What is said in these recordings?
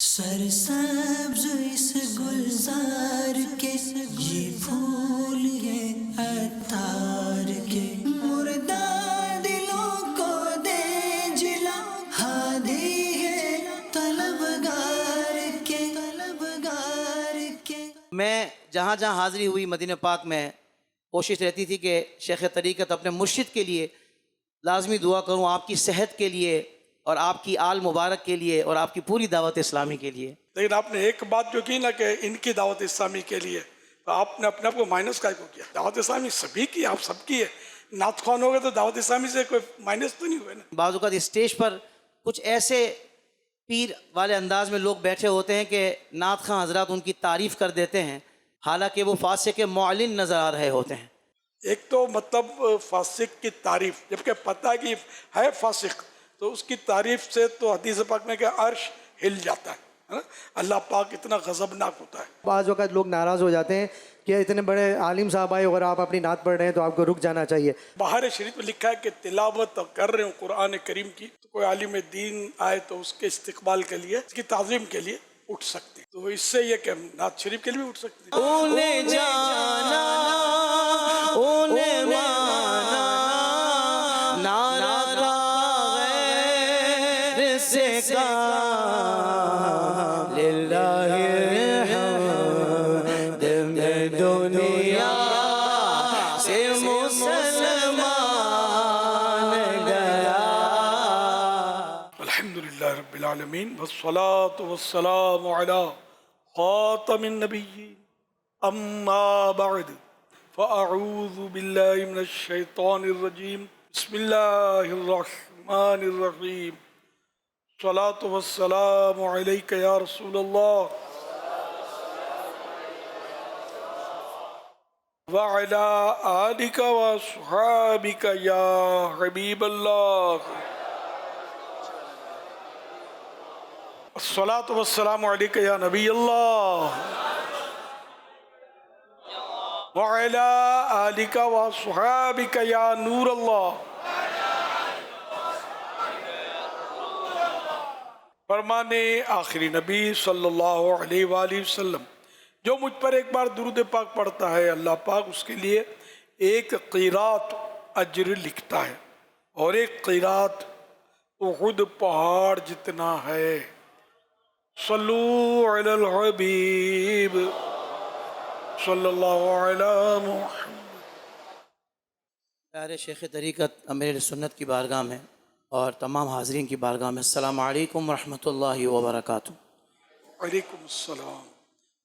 सरसब्ज इस गुलजार के ये फूल ये अतार के मुर्दा दिलों को दे जिला हादी है तलबगार के। मैं जहाँ जहाँ हाज़िरी हुई मदीना पाक में कोशिश रहती थी कि शेख तरीक़त अपने मुर्शिद के लिए लाजमी दुआ करूँ, आपकी सेहत के लिए और आपकी आल मुबारक के लिए और आपकी पूरी दावत इस्लामी के लिए। लेकिन आपने एक बात जो की ना कि इनकी दावत इस्लामी के लिए, तो आपने अपने आप को माइनस काय को किया। दावत इस्लामी सभी की, आप सबकी है। नात ख्वान हो गए तो दावत इस्लामी से कोई माइनस तो नहीं हुए ना। बाज़ औक़ात स्टेज पर कुछ ऐसे पीर वाले अंदाज में लोग बैठे होते हैं कि नात खां हज़रात उनकी तारीफ़ कर देते हैं, हालांकि वो फासिक मुअलिन नज़र आ रहे होते हैं। एक तो मतलब फासिक की तारीफ, जबकि पता है कि है फासिक, तो उसकी तारीफ से तो हदीस पाक में क्या अर्श हिल जाता है ना? अल्लाह पाक इतना गज़बनाक होता है। बाज़ वक़्त लोग नाराज़ हो जाते हैं कि इतने बड़े आलिम साहब आए और आप अपनी नात पढ़ रहे हैं तो आपको रुक जाना चाहिए। बाहर शरीफ में लिखा है कि तिलावत कर रहे हो कुरान करीम की, तो कोई आलिम दीन आए तो उसके इस्तिकबाल के लिए, उसकी ताज़ीम के लिए उठ सकते हैं। तो इससे ये कि हम नात शरीफ के लिए भी उठ सकते हैं। उन्हें जाना उन्हें माना नारा गैर से काम लिल्लाहि हमद में दुनिया से मुसलमान गया। अल्हम्दुलिल्लाह रब्बिल आलमीन वस्सलातु वस्सलामु अला खातमिन नबिय्यीन अम्मा बअद फ़अऊज़ु बिल्लाहि मिनश शैतानिर रजीम बिस्मिल्लाहिर रहमानिर रहीम सलातु वस्सलामु अलैका या रसूलल्लाह व अला आलिका व अस्हाबिका या हबीबल्लाह अस्सलातु वस्सलामु अलैका या नबी अल्लाह व अला आलिका व अस्हाबिका या नूर अल्लाह। फरमाने आखिरी नबी सल्लल्लाहु अलैहि वसल्लम, जो मुझ पर एक बार दुरूद पाक पढ़ता है, अल्लाह पाक उसके लिए एक क़िरात अज्र लिखता है, और एक क़िरात उहुद पहाड़ जितना है। सल्लू अलल हबीब सल्लल्लाहु अलैहि वसल्लम। प्यारे शेख तरीक़त अमीर सुन्नत की बारगाह में और तमाम हाज़रीन की बारगाह में अस्सलामु अलैकुम व रहमतुल्लाहि व बरकातुहू। वालेकुम अस्सलाम।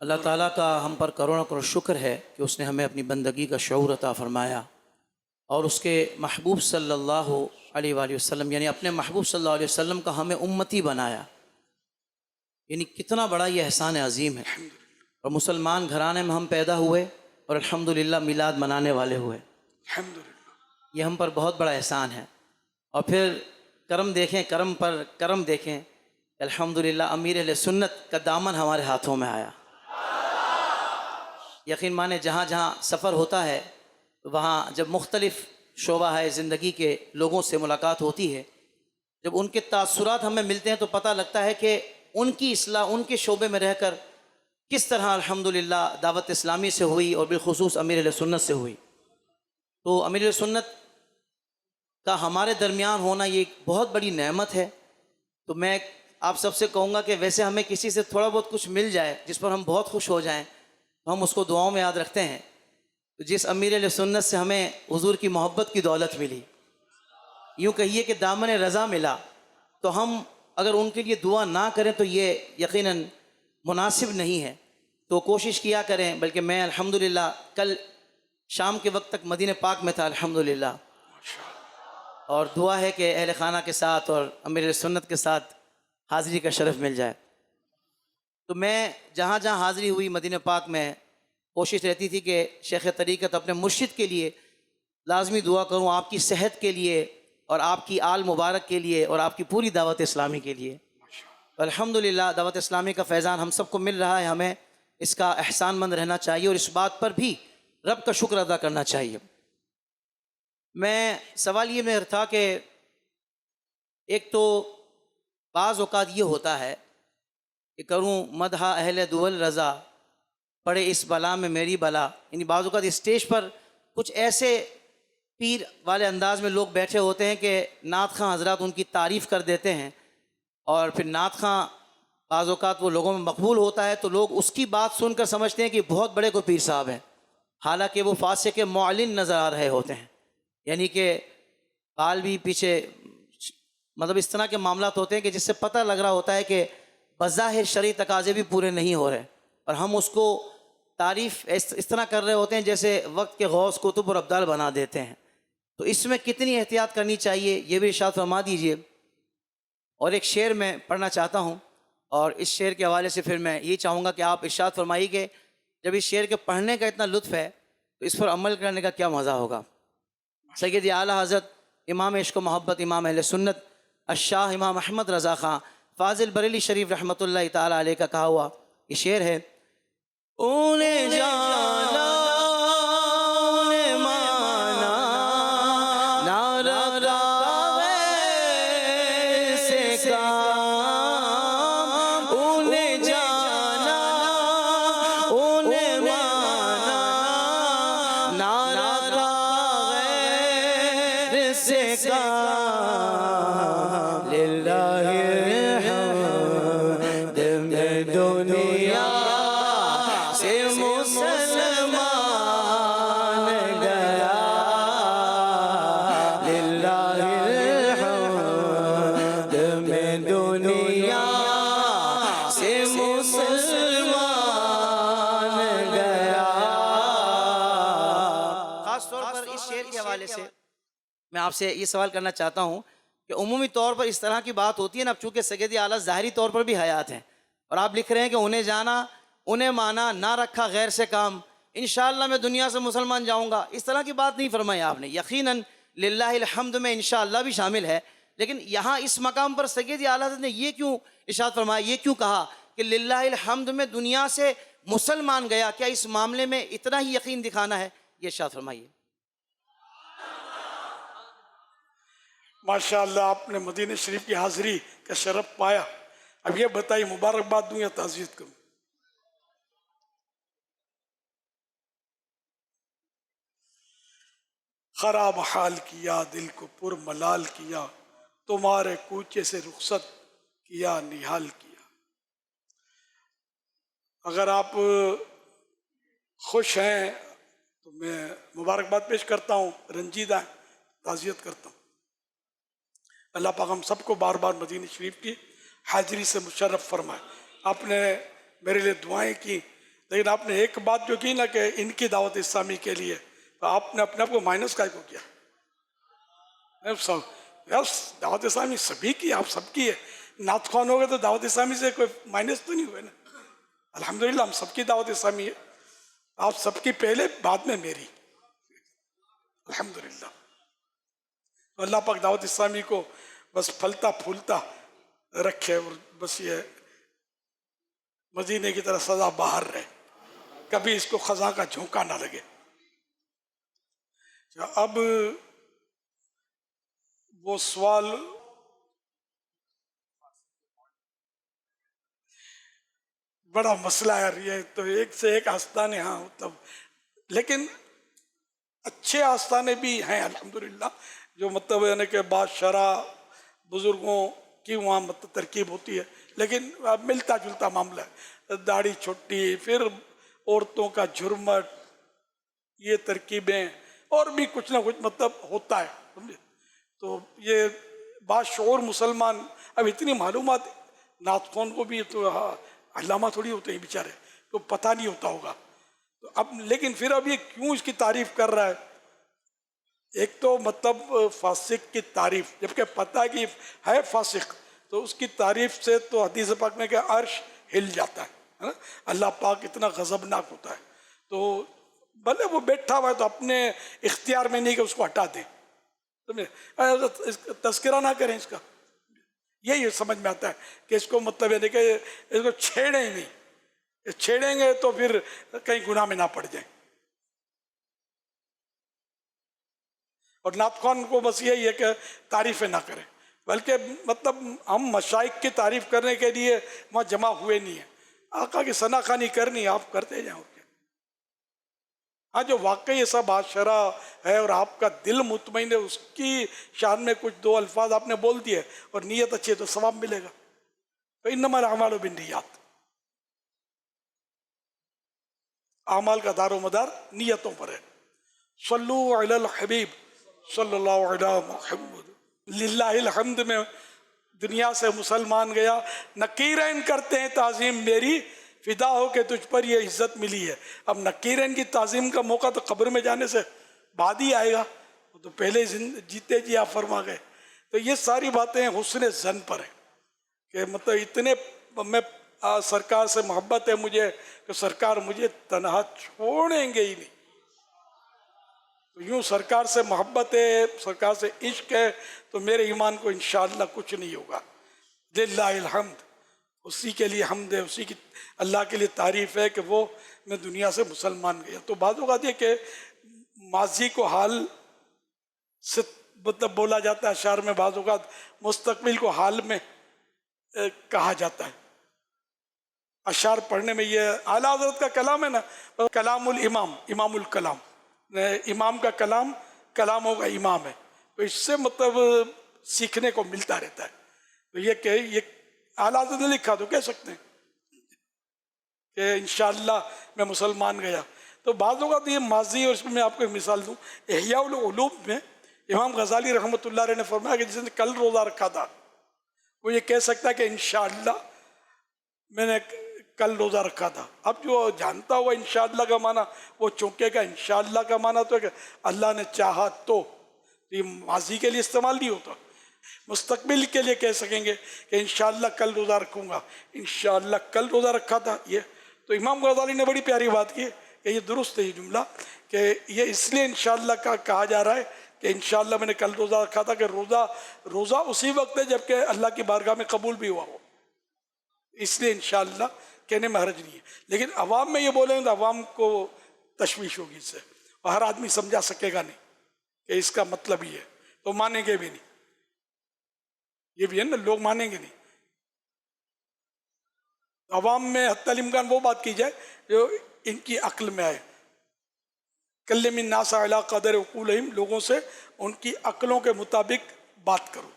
अल्लाह ताला का हम पर करोड़ों करोड़ शुक्र है कि उसने हमें अपनी बंदगी का शऊर अता फ़रमाया और उसके महबूब सल्लल्लाहु अलैहि वसल्लम यानी अपने महबूब सल्लल्लाहु अलैहि वसल्लम का हमें उम्मती बनाया। यानी कितना बड़ा ये एहसान अज़ीम है। और मुसलमान घराने में हम पैदा हुए और अल्हम्दुलिल्लाह मिलाद मनाने वाले हुए। अल्हम्दुलिल्लाह, ये हम पर बहुत बड़ा एहसान है। और फिर करम देखें, करम पर करम देखें, अल्हम्दुलिल्लाह अमीर अहले सुन्नत का दामन हमारे हाथों में आया। यकीन माने जहाँ जहाँ सफ़र होता है वहाँ जब मुख्तलिफ़ शोबा है ज़िंदगी के लोगों से मुलाकात होती है, जब उनके तासुरात हमें मिलते हैं तो पता लगता है कि उनकी इस्लाह उनके शोबे में रहकर किस तरह अल्हम्दुलिल्लाह दावत इस्लामी से हुई और बिलखुसूस अमीर अहले सुन्नत से हुई। तो अमीर अहले सुन्नत का हमारे दरमियान होना ये एक बहुत बड़ी नेमत है। तो मैं आप सबसे कहूँगा कि वैसे हमें किसी से थोड़ा बहुत कुछ मिल जाए जिस पर हम बहुत खुश हो जाएं तो हम उसको दुआओं में याद रखते हैं। तो जिस अमीर अहले सुन्नत से हमें हुज़ूर की मोहब्बत की दौलत मिली, यूँ कहिए कि दामन रज़ा मिला, तो हम अगर उनके लिए दुआ ना करें तो ये यकीनन मुनासिब नहीं है। तो कोशिश किया करें। बल्कि मैं अल्हम्दुलिल्लाह कल शाम के वक्त तक मदीने पाक में था अल्हम्दुलिल्लाह, और दुआ है कि अहले खाना के साथ और अमीर सुन्नत के साथ हाज़िरी का शरफ़ मिल जाए। तो मैं जहाँ जहाँ हाज़िरी हुई मदीने पाक में कोशिश रहती थी कि शेख तरीक़त अपने मुर्शिद के लिए लाजमी दुआ करूँ, आपकी सेहत के लिए और आपकी आल मुबारक के लिए और आपकी पूरी दावत इस्लामी के लिए। अल्हम्दुलिल्लाह दावत इस्लामी का फैज़ान हम सबको मिल रहा है। हमें इसका एहसानमंद रहना चाहिए और इस बात पर भी रब का शुक्र अदा करना चाहिए। मैं सवाल ये मेरा था कि एक तो बाज़ औक़ात ये होता है कि करूँ मदहा अहले दुवल रज़ा, पड़े इस बला में मेरी बला। यानी बाज़ औक़ात स्टेज पर कुछ ऐसे पीर वाले अंदाज में लोग बैठे होते हैं कि नात खां हज़रात उनकी तारीफ़ कर देते हैं, और फिर नात खां बाज़ औक़ात वो लोगों में मकबूल होता है तो लोग उसकी बात सुनकर समझते हैं कि बहुत बड़े कोई पीर साहब हैं, हालांकि वो फासिक मुअलिन नज़र आ रहे होते हैं। यानी कि बाल भी पीछे, मतलब इस तरह के मामलात होते हैं कि जिससे पता लग रहा होता है कि बज़ाहिर शरई तकाज़े भी पूरे नहीं हो रहे, और हम उसको तारीफ़ इस तरह कर रहे होते हैं जैसे वक्त के गौस कुतुब और अब्दाल बना देते हैं। तो इसमें कितनी एहतियात करनी चाहिए ये भी इरशाद फरमा दीजिए। और एक शेर मैं पढ़ना चाहता हूँ, और इस शेर के हवाले से फिर मैं ये चाहूँगा कि आप इरशाद फरमाइए कि जब इस शेर के पढ़ने का इतना लुत्फ़ है तो इस पर अमल करने का क्या मज़ा होगा। सैयद आला हज़रत इमाम इश्क़ मोहब्बत इमाम अहले सुन्नत अशाह इमाम अहमद रज़ा ख़ां फ़ाज़िल बरेली शरीफ रहमतुल्लाह ताला अलैह का कहा हुआ ये शेर है। ऊने जाना ऊने माना ना रखा वैसे काम, ऊने जाना ऊने माना ना रखा वैसे काम, लिल्लाहि हम्द में दुनिया से मुसलमान गया, लिल्लाहिल हम्द में दुनिया से मुसलमान गया। खास तौर पर इस शेर के हवाले से मैं आपसे ये सवाल करना चाहता हूँ कि उमूमी तौर पर इस तरह की बात होती है ना, अब चूँकि सैयद आला ज़ाहिरी तौर पर भी हयात हैं और आप लिख रहे हैं कि उन्हें जाना उन्हें माना ना रखा गैर से काम, इंशाअल्लाह मैं दुनिया से मुसलमान जाऊँगा, इस तरह की बात नहीं फरमाई आपने। यकीनन लिल्लाहिल हम्द में इंशाअल्लाह भी शामिल है, लेकिन यहाँ इस मकाम पर सैयद आला हज़रत ने ये क्यों इरशाद फरमाया, ये क्यों कहा कि लिल्लाहिल हम्द में दुनिया से मुसलमान गया? क्या इस मामले में इतना ही यकीन दिखाना है? ये इरशाद फरमाइए। माशाअल्लाह आपने मदीने शरीफ की हाज़िरी का शरफ पाया। अब ये बताइए मुबारकबाद दूं या ताज़ियत करूं? खराब हाल किया दिल को पुर मलाल किया, तुम्हारे कूचे से रुखसत किया निहाल किया। अगर आप खुश हैं तो मैं मुबारकबाद पेश करता हूँ, रंजीदा हैं ताज़ियत करता हूँ। अल्लाह पाक हम सबको बार बार मदीने शरीफ की हाजिरी से मुशर्रफ फरमाए। आपने मेरे लिए दुआएं की, लेकिन आपने एक बात जो की ना कि इनकी दावत इस्लामी के लिए, तो आपने अपने आप को माइनस काय को किया। यस, दावत इस्लामी सभी की, आप सबकी है। नात ख़्वान हो गए तो दावत इस्लामी से कोई माइनस तो नहीं हुए ना। अल्हम्दुलिल्लाह हम सबकी दावत इस्लामी है, आप सबकी पहले बाद में मेरी, अल्हम्दुलिल्लाह। तो अल्लाह पाक दावत इस्लामी को बस फलता फूलता रखे और बस ये मदीने की तरह सदा बाहर रहे, कभी इसको खजा का झोंका ना लगे। अब वो सवाल बड़ा मसला है ये, तो एक से एक आस्ताने, हाँ मतलब, लेकिन अच्छे आस्ताने भी हैं अल्हम्दुलिल्लाह, जो मतलब यानी कि बादशरा बुजुर्गों की वहाँ मतलब तरकीब होती है, लेकिन मिलता जुलता मामला है। दाढ़ी छोटी, फिर औरतों का झुरमट, ये तरकीबें और भी कुछ ना कुछ मतलब होता है, समझे। तो ये बाशऊर मुसलमान, अब इतनी मालूमात नात ख़्वान को भी तो अल्लामा थोड़ी होते हैं बेचारे, तो पता नहीं होता होगा। तो अब लेकिन फिर अब ये क्यों इसकी तारीफ कर रहा है? एक तो मतलब फासिक की तारीफ, जबकि पता है कि है फासिक, तो उसकी तारीफ से तो हदीस पाक में क्या अर्श हिल जाता है ना। अल्लाह पाक इतना गज़बनाक होता है, तो भले वो बैठा हुआ है तो अपने इख्तियार में नहीं कि उसको हटा दें, समझे, तस्करा ना करें इसका। यही समझ में आता है कि इसको मतलब यानी कि इसको छेड़ें ही नहीं, छेड़ेंगे तो फिर कहीं गुनाह में ना पड़ जाए। और नात ख़्वान को बस यही है कि तारीफ़ें ना करें, बल्कि मतलब हम मशाइख की तारीफ करने के लिए वहाँ जमा हुए नहीं है। आका की सनाखानी करनी आप करते जाओ। हाँ, जो वाकई ऐसा बादशरा है और आपका दिल मुतमईन है, उसकी शान में कुछ दो अल्फाज आपने बोल दिए और नीयत अच्छी है तो सवाब मिलेगा। तो इन्नमल अमालु बिन्नियात, आमाल का दारो मदार नीयतों पर है। सल्लु अलल हबीब सल्लल्लाहु अलैहि मुहम्मद। लिल्लाहिल हम्द में दुनिया से मुसलमान गया, नकीरैन करते हैं ताज़ीम मेरी, फिदा हो के तुझ पर ये इज्जत मिली है। अब नकीरैन की ताज़ीम का मौका तो कब्र में जाने से बाद ही आएगा, वो तो पहले जीते जी आप फरमा गए। तो ये सारी बातें हुस्न ज़न पर है कि मतलब इतने मैं सरकार से मोहब्बत है मुझे कि सरकार मुझे तन्हा छोड़ेंगे ही नहीं। तो यूँ सरकार से मोहब्बत है, सरकार से इश्क है, तो मेरे ईमान को इंशाअल्लाह कुछ नहीं होगा। लिल्लाहिल हम्द, उसी के लिए हमद है, उसी की अल्लाह के लिए तारीफ़ है कि वो मैं दुनिया से मुसलमान गया। तो बात होगा ये कि माजी को हाल से मतलब बोला जाता है अशार में, बाज़ औक़ात मुस्तक़बिल को हाल में कहा जाता है। अशार पढ़ने में ये आला हज़रत का कलाम है ना, कलामुल इमाम, इमामुल कलाम, इमाम का कलाम कलामों का इमाम है। तो इससे मतलब सीखने को मिलता रहता है। तो ये आला हज़रत ने लिखा तो कह सकते हैं कि इंशाअल्लाह मैं मुसलमान गया। तो बाज़ औक़ात ये माजी, और इसमें मैं आपको एक मिसाल दूँ, इहयाउल उलूम में इमाम गज़ाली रहमतुल्लाह अलैह ने फरमाया कि जिसने कल रोज़ा रखा था वो ये कह सकता है कि इंशाअल्लाह मैंने कल रोज़ा रखा था। अब जो जानता हुआ इंशाअल्लाह का माना वो चौंकेगा। इंशाअल्लाह का माना तो है कि अल्लाह ने चाहा तो, ये माजी के लिए इस्तेमाल नहीं होता। मुस्तकबिल के लिए कह सकेंगे कि इंशाअल्लाह कल रोज़ा रखूँगा, इंशाअल्लाह कल रोज़ा रखा था। ये तो इमाम गज़ाली ने बड़ी प्यारी बात की कि ये दुरुस्त है ये जुमला, कि ये इसलिए इंशाअल्लाह का कहा जा रहा है कि इंशाअल्लाह मैंने कल रोज़ा रखा था कि रोज़ा उसी वक्त है जबकि अल्लाह की बारगाह में कबूल भी हुआ हो, इसलिए इंशाअल्लाह कहने में हर्ज नहीं है। लेकिन अवाम में ये बोलेंगे तो अवाम को तशवीश होगी इससे, और हर आदमी समझा सकेगा नहीं कि इसका मतलब ही है, तो मानेंगे भी नहीं। ये भी है ना, लोग मानेंगे नहीं। अवाम में हत्तल इम्कान वो बात की जाए जो इनकी अक्ल में आए। कल्लिमिन नासा अला क़दर उक़ूलिहिम, लोगों से उनकी अक्लों के मुताबिक बात करो।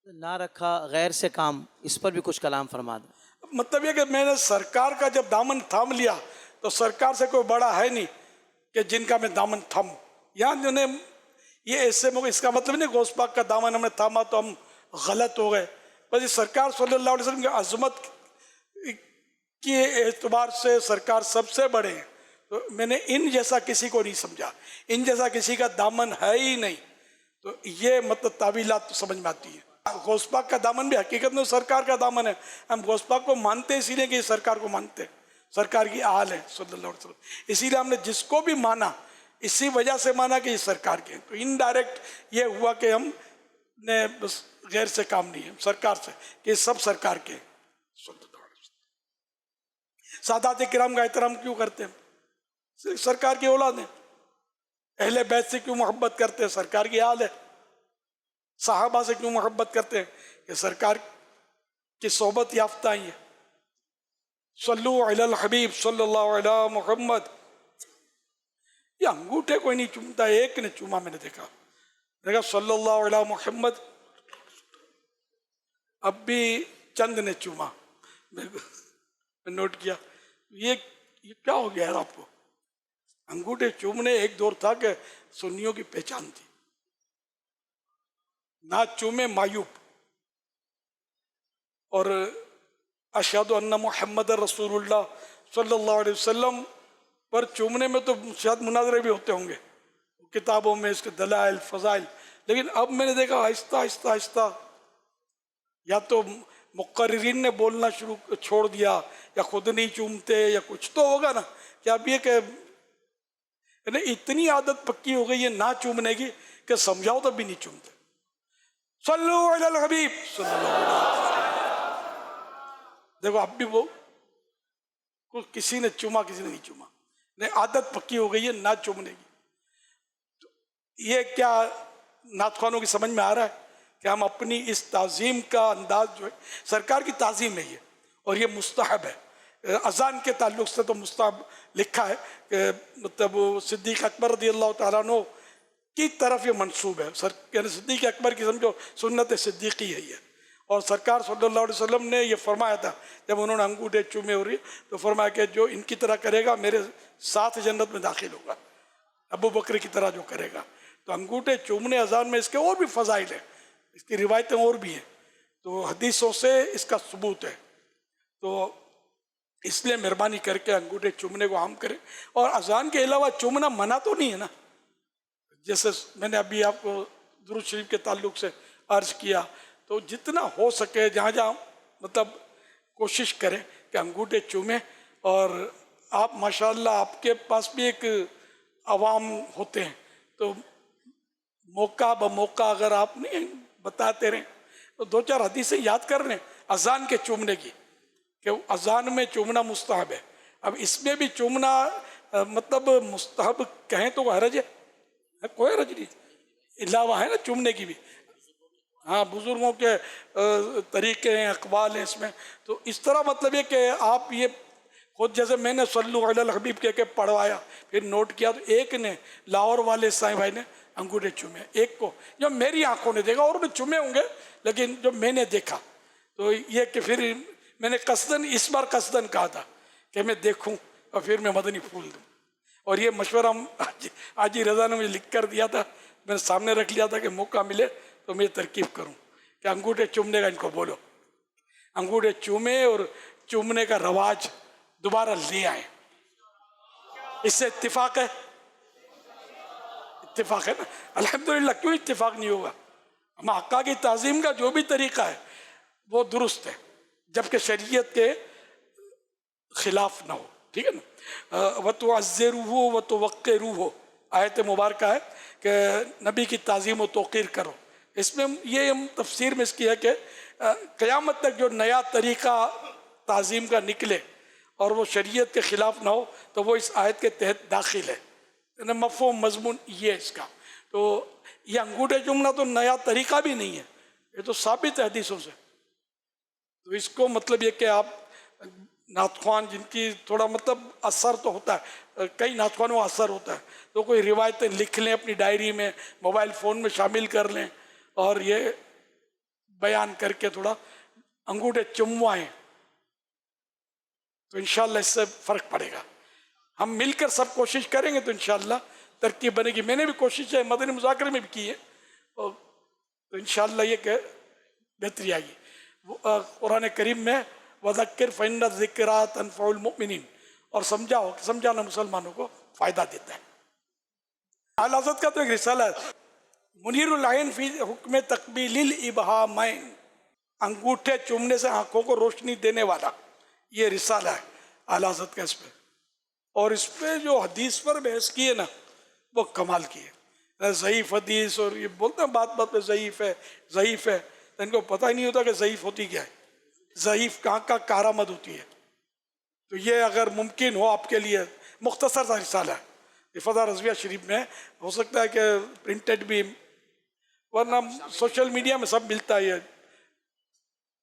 ना रखा गैर से काम, इस पर भी कुछ कलाम फरमा दो। मतलब ये कि मैंने सरकार का जब दामन थाम लिया तो सरकार से कोई बड़ा है नहीं कि जिनका मैं दामन थामूं। यहाँ जिन्हें ये ऐसे में, इसका मतलब नहीं गौस पाक का दामन हमने थामा तो हम गलत हो गए। बस सरकार सल्लल्लाहु अलैहि वसल्लम की अज़मत के एतबार से सरकार सबसे बड़े हैं। तो मैंने इन जैसा किसी को नहीं समझा, इन जैसा किसी का दामन है ही नहीं। तो ये मतलब तावीलात तो समझ में आती है। गौस पाक का दामन भी हकीकत में सरकार का दामन है। हम गौस पाक को मानते इसीलिए कि सरकार को मानते हैं, सरकार की आल है सल्लल्लाहु अलैहि वसल्लम। इसीलिए हमने जिसको भी माना इसी वजह से माना कि ये सरकार के। तो इनडायरेक्ट ये हुआ कि हम ने बस गैर से काम नहीं है, सरकार से, कि सब सरकार के। सादात किराम का एहतराम क्यों करते हैं? सरकार की औलाद है। अहले बैत से क्यों मोहब्बत करते हैं? सरकार की आल है। सहाबा से क्यों मोहब्बत करते हैं? कि सरकार की सोबत याफ्ता ही है। सल्लु अलल हबीब सल्लल्लाहु अलैहि मुहम्मद। ये अंगूठे कोई नहीं चूमता, एक ने चूमा, मैंने देखा सल्लल्लाहु अलैहि मुहम्मद। अब भी चंद ने चूमा, मैं नोट किया। ये क्या हो गया यार आपको? अंगूठे चूमने एक दौर था कि सुन्नियों की पहचान थी, ना चूमे मायूब। और अशहदु अन्ना मुहम्मद रसूलुल्लाह सल्लल्लाहु अलैहि वसल्लम पर चूमने में तो शायद मुनाजरे भी होते होंगे किताबों में, इसके दलाइल फजाइल। लेकिन अब मैंने देखा आहिस्ता आहिस्ता आहिस्ता या तो मुक़र्रिरीन ने बोलना छोड़ दिया, या खुद नहीं चूमते, या कुछ तो होगा ना। कि अब ये कि इतनी आदत पक्की हो गई है ना चूमने की कि समझाओ तब भी नहीं चूमते। सल्लु अलल हबीब सल्लल्लाहु अलैहि वसल्लम। देखो अब भी वो किसी ने चूमा, किसी ने नहीं चूमा, नहीं आदत पक्की हो गई है ना चूमने की। तो ये क्या नात की समझ में आ रहा है कि हम अपनी इस ताज़ीम का अंदाज जो है, सरकार की ताज़ीम है ये, और ये मुस्तहब है। अजान के ताल्लुक से तो मुस्तहब लिखा है कि मतलब सिद्दीक़ अकबर रज़ियल्लाहु ताला अन्हु की तरफ ये मंसूब है। सर यानी सिद्दीक़ अकबर की समझो सुन्नत सिद्दीक़ी है ये। और सरकार सल्लल्लाहु अलैहि वसल्लम ने ये फरमाया था जब उन्होंने अंगूठे चूमे हो रही तो फरमाया कि जो इनकी तरह करेगा मेरे साथ जन्नत में दाखिल होगा, अबू बकर की तरह जो करेगा। तो अंगूठे चूमने अजान में इसके और भी फ़ज़ाइल हैं, इसकी रिवायतें और भी हैं, तो हदीसों से इसका सबूत है। तो इसलिए मेहरबानी करके अंगूठे चूमने को हम करें। और अजान के अलावा चूमना मना तो नहीं है ना, जैसे मैंने अभी आपको दुरूद शरीफ के ताल्लुक से अर्ज़ किया, तो जितना हो सके जहाँ जहाँ मतलब कोशिश करें कि अंगूठे चूमें। और आप माशाल्लाह आपके पास भी एक अवाम होते हैं, तो मौका ब मौका अगर आप नहीं बताते रहें तो दो चार हदीसें याद कर लें अजान के चूमने की, कि अजान में चूमना मुस्तहब है। अब इसमें भी चूमना मतलब मुस्तहब कहें तो हरज है, कोई हरज नहीं, अलावा है ना चूमने की भी। हाँ, बुजुर्गों के तरीके हैं, अकवाल हैं इसमें। तो इस तरह मतलब ये कि आप ये खुद जैसे मैंने सल्लु अलल हबीब कह के पढ़वाया, फिर नोट किया, तो एक ने लाहौर वाले साईं भाई ने अंगूठे चूमे, एक को जो मेरी आंखों ने देखा, और भी चूमे होंगे लेकिन जो मैंने देखा, तो ये कि फिर मैंने कसदन इस बार कसदन कहा था कि मैं देखूं और फिर मैं मदनी फूल दूं। और ये मशवरा हम आज ही रज़ा ने मुझे लिख कर दिया था, मैंने सामने रख लिया था कि मौका मिले तो मैं तरकीब करूं कि अंगूठे चूमने का इनको बोलो, अंगूठे चूमे और चूमने का रवाज दोबारा ले आए। इससे इत्तिफाक है, इत्तिफाक है ना, अल्हम्दुलिल्लाह। क्यों इत्तिफाक नहीं होगा? हम आका की ताज़ीम का जो भी तरीका है वो दुरुस्त है, जबकि शरीयत के खिलाफ ना हो, ठीक है ना। व तो अज़्ज़िरूहु व तो वक़्क़िरूहु, आयत मुबारक है कि नबी की ताज़ीम व तौक़ीर करो। इसमें ये हम तफसीर में इसकी है कि क़यामत तक जो नया तरीका ताज़ीम का निकले और वो शरीयत के ख़िलाफ़ ना हो, तो वो इस आयत के तहत दाखिल है। मफ़हूम मज़मून ये है इसका। तो ये अंगूठे चूमना तो नया तरीका भी नहीं है, ये तो साबित है हदीसों से। तो इसको मतलब ये कि आप नातख्वान जिनकी थोड़ा मतलब असर तो होता है, कई नातख्वानों का असर होता है, तो कोई रिवायतें लिख लें अपनी डायरी में, मोबाइल फ़ोन में शामिल कर लें और ये बयान करके थोड़ा अंगूठे चुमवाएं, तो इंशाअल्लाह इससे फ़र्क पड़ेगा। हम मिलकर सब कोशिश करेंगे तो इंशाअल्लाह तरकीब बनेगी। मैंने भी कोशिश है मदनी मुज़ाकरे में भी की है, और तो इंशाअल्लाह ये कि बेहतरी आएगी। कुरान करीम में वज़क्किर फ़इन्न ज़िक्रा तनफ़उल मुमिनीन, और समझाना मुसलमानों को फ़ायदा देता है। आला हज़रत का तो एक रिसाला है, मुनीरुल ऐन फ़ी हुक्म तक़बीलिल इबहामैन, अंगूठे चूमने से आँखों को रोशनी देने वाला ये रिसाला है आला हज़रत का इस पर। और इस पर जो हदीस पर बहस की है ना, वो कमाल की है। ज़ईफ़ हदीस, और ये बोलते हैं बात बात पे ज़ईफ़ है ज़ईफ़ है, तो इनको पता ही नहीं होता कि ज़ईफ़ होती क्या है, ज़ईफ़ कहाँ का कारामद होती है। तो ये अगर मुमकिन हो आपके लिए मुख्तसर सा रिसाला है, हिफ़्ज़ रज़विया शरीफ में, हो सकता है कि प्रिंटेड भी, वरना सोशल मीडिया में सब मिलता है। ये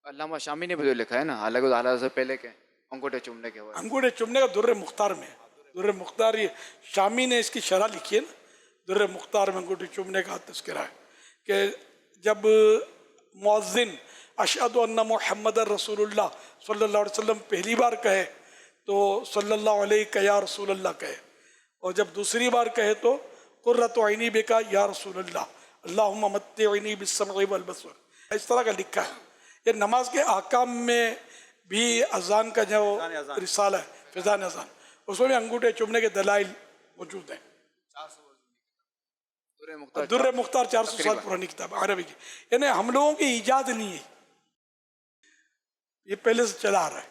अल्लामा शामी ने भी तो लिखा है ना, हालांकि आला से पहले के अंगूठे चूमने के, अंगूठे चूमने का दुर्र मुख्तार में है। दुर्र मुख्तार ये शामी ने इसकी शरह लिखी है ना, दुर्र मुख्तार में अंगूठे चूमने का तज़किरा है कि जब मुअज़्ज़िन अशहदु अन्ना मुहम्मदर रसूलुल्लाह सल्लल्लाहु अलैहि वसल्लम पहली बार कहे तो सल्लल्लाहु अलैहि या रसूलल्लाह कहे, और जब दूसरी बार कहे तो कुर्रतु ऐनी बिका या रसूलल्लाह अल्लाहुम्मा मत्तिअनी बिस्समई वल बसर। इस तरह का लिखा है। ये नमाज के आकाम में भी अजान का जो रिसाला है फिज़ान अजान, उसमें भी अंगूठे चूमने के दलाइल मौजूद हैं। दुर्र मुख्तार 400 साल पुरानी किताब अरबी की, यानी हम लोगों की ईजाद नहीं है, ये पहले से चला आ रहा है।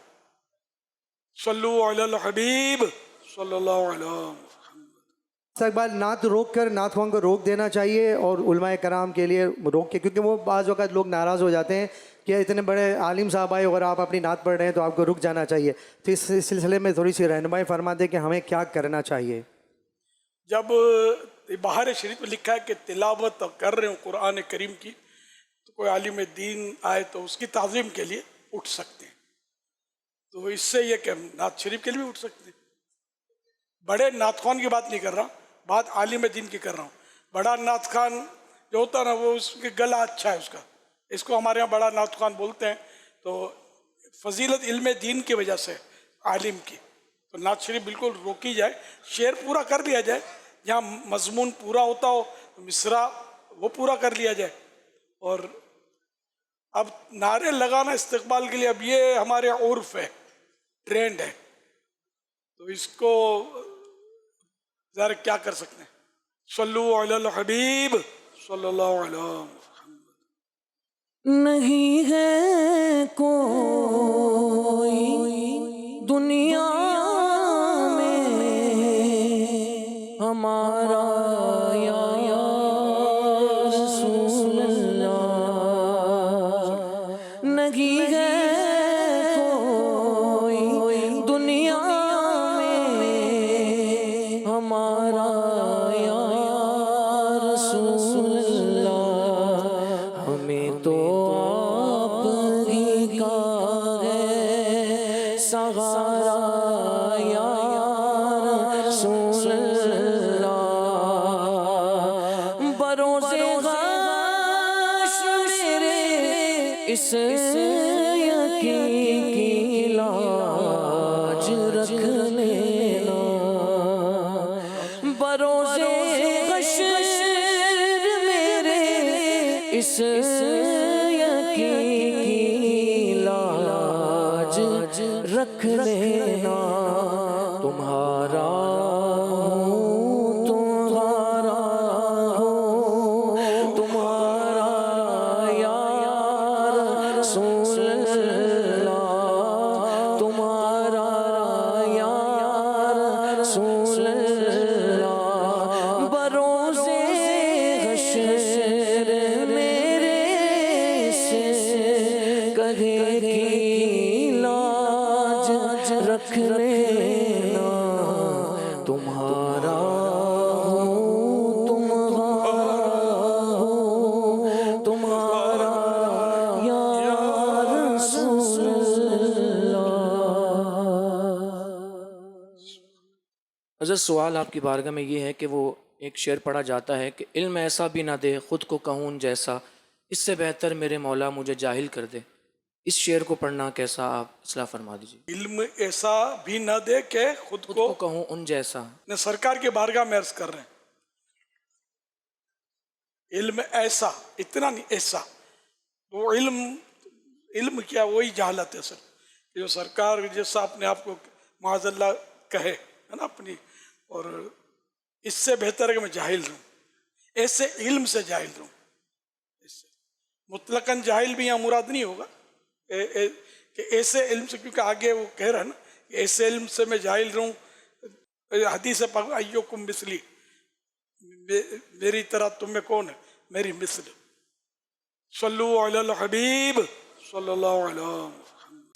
सल्लु अलल हबीब सल्लल्लाहु अलैहि वसल्लम। इकबाल, नात रोक कर नातख्वान को रोक देना चाहिए और उलमाए कराम के लिए रोक के, क्योंकि वो बाज़ वक़्त लोग नाराज़ हो जाते हैं कि इतने बड़े आलिम साहब आए, अगर आप अपनी नात पढ़ रहे हैं तो आपको रुक जाना चाहिए। तो इस सिलसिले में थोड़ी सी रहनुमाई फरमा दें कि हमें क्या करना चाहिए। जब ये बाहर शरीफ में लिखा है कि तिलावत कर रहे हो कुरान करीम की तो कोई आलिम दीन आए तो उसकी ताज़ीम के लिए उठ सकते हैं। तो इससे ये कि हम नात शरीफ के लिए भी उठ सकते हैं। बड़े नात खान की बात नहीं कर रहा, बात आलिम दीन की कर रहा हूँ। बड़ा नात खान जो होता है ना, वो उसके गला अच्छा है उसका, इसको हमारे यहाँ बड़ा नात खान बोलते हैं। तो फजीलत इल्म दीन की वजह से आलिम की, तो नात शरीफ बिल्कुल रोकी जाए, शेर पूरा कर लिया जाए, जहाँ मजमून पूरा होता हो मिसरा वो पूरा कर लिया जाए। और अब नारे लगाना इस्तकबाल के लिए अब ये हमारे उर्फ है, ट्रेंड है, तो इसको ज़रा क्या कर सकते हैं। सल्लु अलल हबीब सल्लल्लाहु अलैहि वसल्लम। नहीं है कोई दुनिया में हमारा या रसूल अल्लाह, नहीं है कोई दुनिया में हमारा या रसूल अल्लाह, हमें तो आप ही का है सहारा या रसूल अल्लाह। बरोज़े हाशर मेरे इस यकीन की लाज रख लेना, बरोज़े हश्र मेरे इस यकीन की लाज रख लेना। तुम्हारा हूँ तुम्हारा हो, तुम्हारा या रसूल अल्लाह, तुम्हारा या रसूल अल्लाह। बरोज़े हश्र मेरे से कहे की लाज रख लेना, तुम्हारा हूँ तुम्हारा हो, तुम्हारा या रसूल अल्लाह। हज़रत सवाल आपकी बारगाह में ये है कि वो एक शेर पढ़ा जाता है कि इल्म ऐसा भी ना दे ख़ुद को कहूँ जैसा, इससे बेहतर मेरे मौला मुझे जाहिल कर दे। इस शेर को पढ़ना कैसा, आप इस्लाह फरमा दीजिए। इल्म ऐसा भी न दे के खुद ख़ुद को को कहूँ उन जैसा। ने सरकार के बारगाह में अर्ज कर रहे हैं। इल्म ऐसा, इतना नहीं ऐसा, तो इल्म क्या, वही जहालत है सर। जो सरकार जैसा अपने आप को माज़ल्लाह कहे है ना अपनी, और इससे बेहतर है कि मैं जाहिल रहूँ, ऐसे इल्म से जाहिल रहूँ। इससे मुतलकन जाहिल भी यहाँ मुराद नहीं होगा कि ऐसे इल्म से, क्योंकि आगे वो कह रहा है ना ऐसे इल्म से मैं जाहिल रहूँ। हदीस पाक अय्युकुम मिसली, मेरी तरह तुम में कौन है, मेरी मिसल। सल्लु अलल हबीब सल्लल्लाहु अलैहि वसल्लम।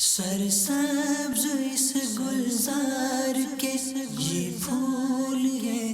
सरसब्ज इस गुलजार के ये फूल हैं